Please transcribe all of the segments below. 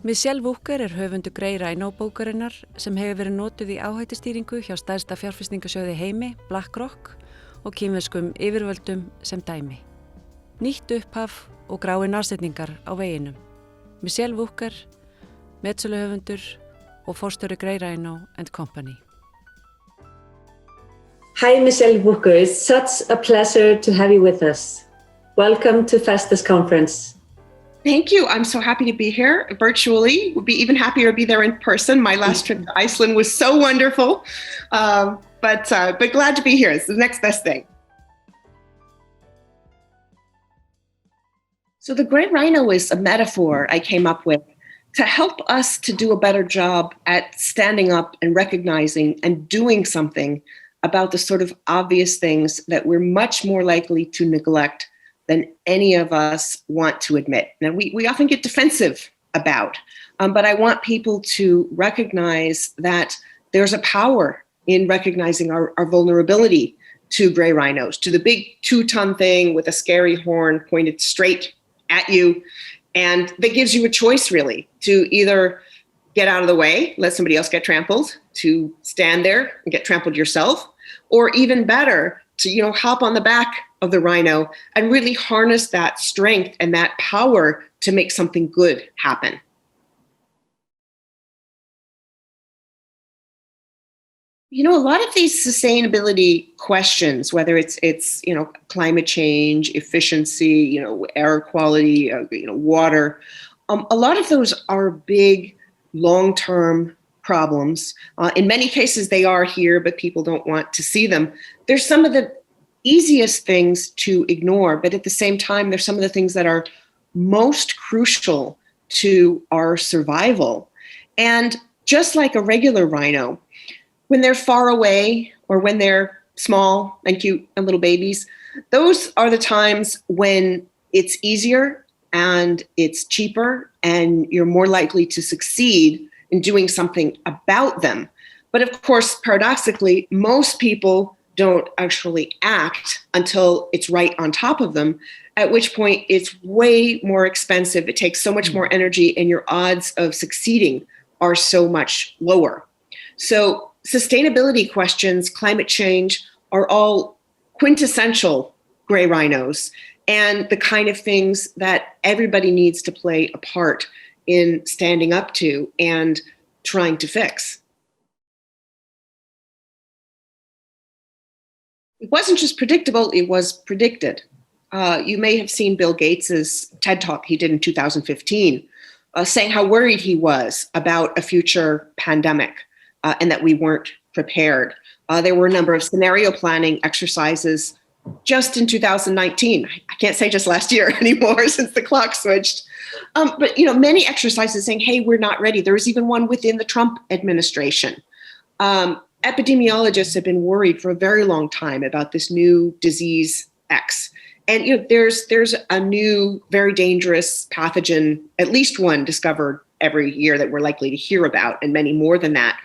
Michele Wucker höfundur Gray Rhino bókarinnar sem hefur verið notuð í áhættustýringu hjá stærsta fjárfestingasjóði í heimi, BlackRock, og kínverskum yfirvöldum sem dæmi. Nýtt upphaf og gráir násetningar á veginum. Michele Wucker, metsöluhöfundur og forstjóri Gray Rhino Company. Hi, Michele Wucker. It's such a pleasure to have you with us. Welcome to Festu's conference. Thank you. I'm so happy to be here virtually. Would be even happier to be there in person. My last trip to Iceland was so wonderful, but glad to be here. It's the next best thing. So the Gray Rhino is a metaphor I came up with to help us to do a better job at standing up and recognizing and doing something about the sort of obvious things that we're much more likely to neglect than any of us want to admit. Now, we often get defensive about, but I want people to recognize that there's a power in recognizing our vulnerability to gray rhinos, to the big 2-ton thing with a scary horn pointed straight at you. And that gives you a choice, really, to either get out of the way, let somebody else get trampled, to stand there and get trampled yourself, or even better, to hop on the back of the rhino and really harness that strength and that power to make something good happen. A lot of these sustainability questions, whether it's climate change, efficiency, air quality, water, a lot of those are big, long-term problems. In many cases, they are here, but people don't want to see them. There's some of the easiest things to ignore, but at the same time, there's some of the things that are most crucial to our survival. And just like a regular rhino, when they're far away or when they're small and cute and little babies, those are the times when it's easier and it's cheaper and you're more likely to succeed in doing something about them. But of course, paradoxically, most people don't actually act until it's right on top of them, at which point it's way more expensive. It takes so much more energy and your odds of succeeding are so much lower. So sustainability questions, climate change are all quintessential gray rhinos and the kind of things that everybody needs to play a part in standing up to and trying to fix. It wasn't just predictable, it was predicted. You may have seen Bill Gates's TED Talk he did in 2015, saying how worried he was about a future pandemic and that we weren't prepared. There were a number of scenario planning exercises just in 2019. I can't say just last year anymore since the clock switched. But many exercises saying, hey, we're not ready. There was even one within the Trump administration. Epidemiologists have been worried for a very long time about this new disease X. And there's a new, very dangerous pathogen, at least one discovered every year that we're likely to hear about, and many more than that.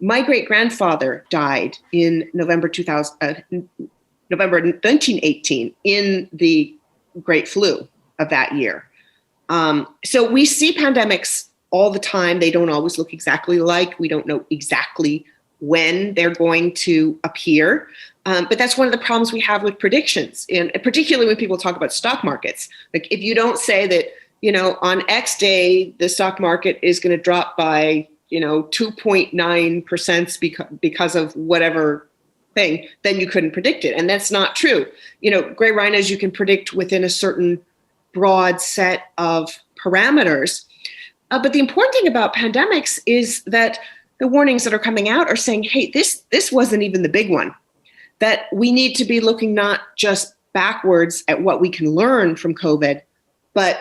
My great-grandfather died in November 1918 in the Great Flu of that year. So we see pandemics all the time. They don't always look exactly alike. We don't know exactly when they're going to appear. But that's one of the problems we have with predictions, and particularly when people talk about stock markets. Like if you don't say that, on X day, the stock market is going to drop by, 2.9% because of whatever thing, then you couldn't predict it. And that's not true. Gray rhinos you can predict within a certain broad set of parameters. But the important thing about pandemics is that the warnings that are coming out are saying, hey, this wasn't even the big one, that we need to be looking not just backwards at what we can learn from COVID, but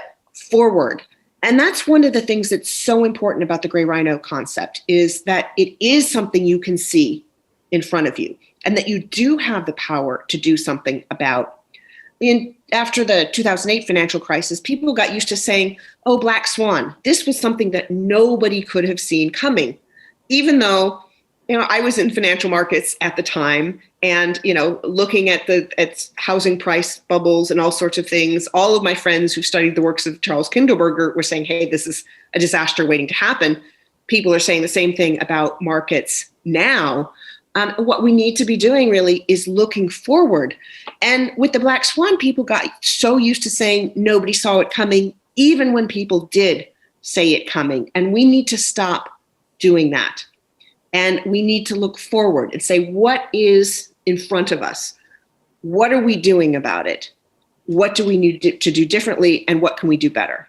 forward. And that's one of the things that's so important about the Gray Rhino concept, is that it is something you can see in front of you and that you do have the power to do something about. After the 2008 financial crisis, people got used to saying, oh, black swan. This was something that nobody could have seen coming, even though I was in financial markets at the time, and, looking at housing price bubbles and all sorts of things. All of my friends who studied the works of Charles Kindleberger were saying, hey, this is a disaster waiting to happen. People are saying the same thing about markets now. What we need to be doing really is looking forward. And with the Black Swan, people got so used to saying nobody saw it coming, even when people did say it coming. And we need to stop doing that. And we need to look forward and say, what is in front of us? What are we doing about it? What do we need to do differently? And what can we do better?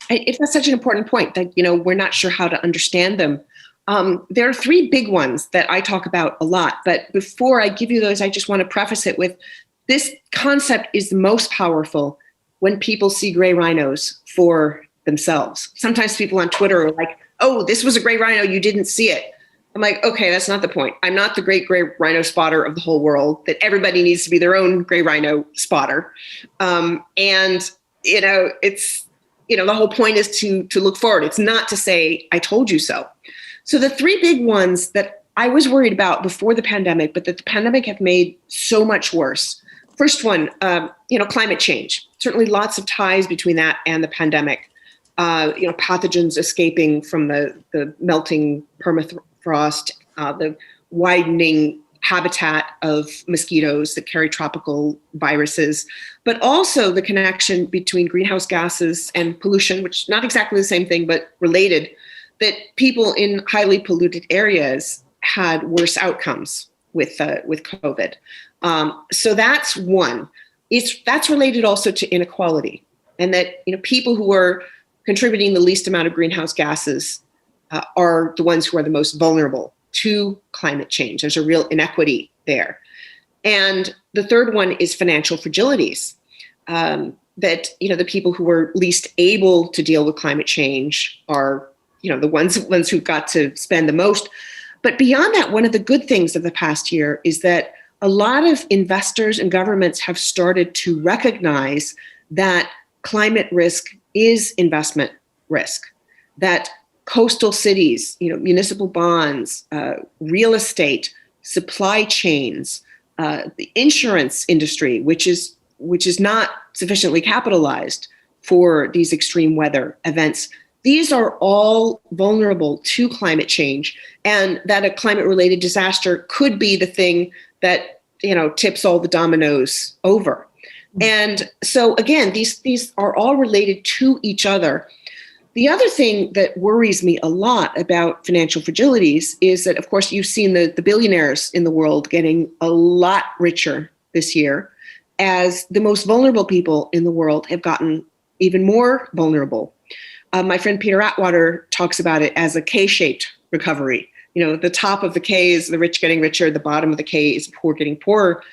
That's such an important point that, we're not sure how to understand them. There are three big ones that I talk about a lot. But before I give you those, I just want to preface it with this concept is most powerful when people see gray rhinos for themselves. Sometimes people on Twitter are like, oh, this was a gray rhino, you didn't see it. I'm like, okay, that's not the point. I'm not the great gray rhino spotter of the whole world, that everybody needs to be their own gray rhino spotter. The whole point is to look forward. It's not to say, I told you so. So the three big ones that I was worried about before the pandemic, but that the pandemic have made so much worse. First one, climate change. Certainly lots of ties between that and the pandemic. Pathogens escaping from the melting permafrost, the widening habitat of mosquitoes that carry tropical viruses, but also the connection between greenhouse gases and pollution, which is not exactly the same thing, but related, that people in highly polluted areas had worse outcomes with COVID. So that's one. That's related also to inequality, and that people who are contributing the least amount of greenhouse gases are the ones who are the most vulnerable to climate change. There's a real inequity there. And the third one is financial fragilities, that the people who are least able to deal with climate change are the ones who've got to spend the most. But beyond that, one of the good things of the past year is that a lot of investors and governments have started to recognize that climate risk is investment risk, that coastal cities, municipal bonds, real estate, supply chains, the insurance industry, which is not sufficiently capitalized for these extreme weather events. These are all vulnerable to climate change, and that a climate-related disaster could be the thing that tips all the dominoes over. And so again, these are all related to each other. The other thing that worries me a lot about financial fragilities is that, of course, you've seen the billionaires in the world getting a lot richer this year, as the most vulnerable people in the world have gotten even more vulnerable. My friend Peter Atwater talks about it as a K-shaped recovery. The top of the K is the rich getting richer, the bottom of the K is poor getting poorer.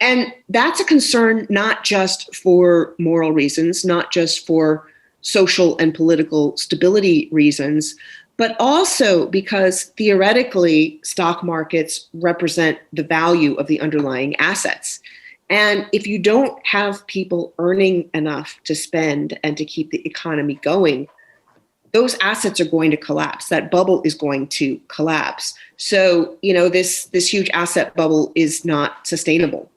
And that's a concern not just for moral reasons, not just for social and political stability reasons, but also because theoretically stock markets represent the value of the underlying assets. And if you don't have people earning enough to spend and to keep the economy going, those assets are going to collapse. That bubble is going to collapse. So, this huge asset bubble is not sustainable.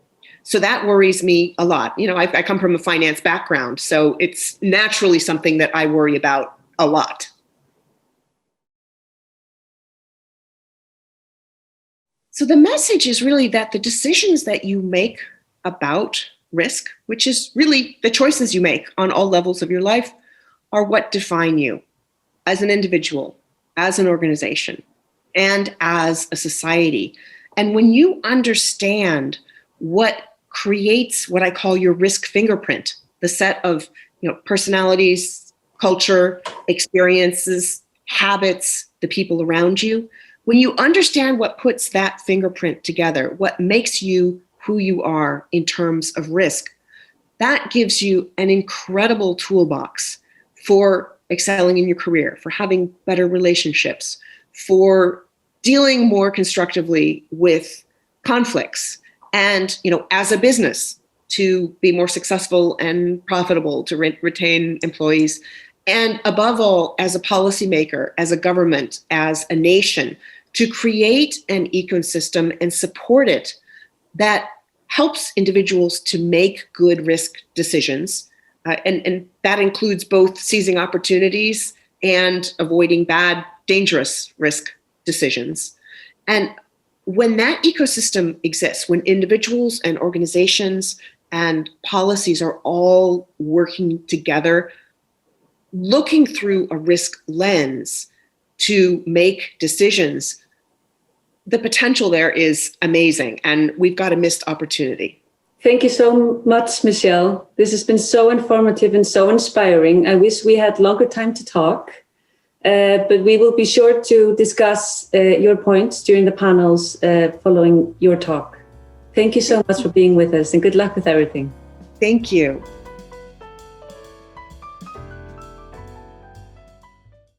So that worries me a lot. I come from a finance background, so it's naturally something that I worry about a lot. So the message is really that the decisions that you make about risk, which is really the choices you make on all levels of your life, are what define you as an individual, as an organization, and as a society. And when you understand what creates what I call your risk fingerprint, the set of personalities, culture, experiences, habits, the people around you, when you understand what puts that fingerprint together, what makes you who you are in terms of risk, that gives you an incredible toolbox for excelling in your career, for having better relationships, for dealing more constructively with conflicts, and as a business to be more successful and profitable, to retain employees, and above all, as a policymaker, as a government, as a nation, to create an ecosystem and support it that helps individuals to make good risk decisions. And that includes both seizing opportunities and avoiding bad, dangerous risk decisions. And when that ecosystem exists, when individuals and organizations and policies are all working together, looking through a risk lens to make decisions, the potential there is amazing, and we've got a missed opportunity. Thank you so much, Michele. This has been so informative and so inspiring. I wish we had longer time to talk, but we will be sure to discuss your points during the panels following your talk. Thank you so much for being with us, and good luck with everything. Thank you.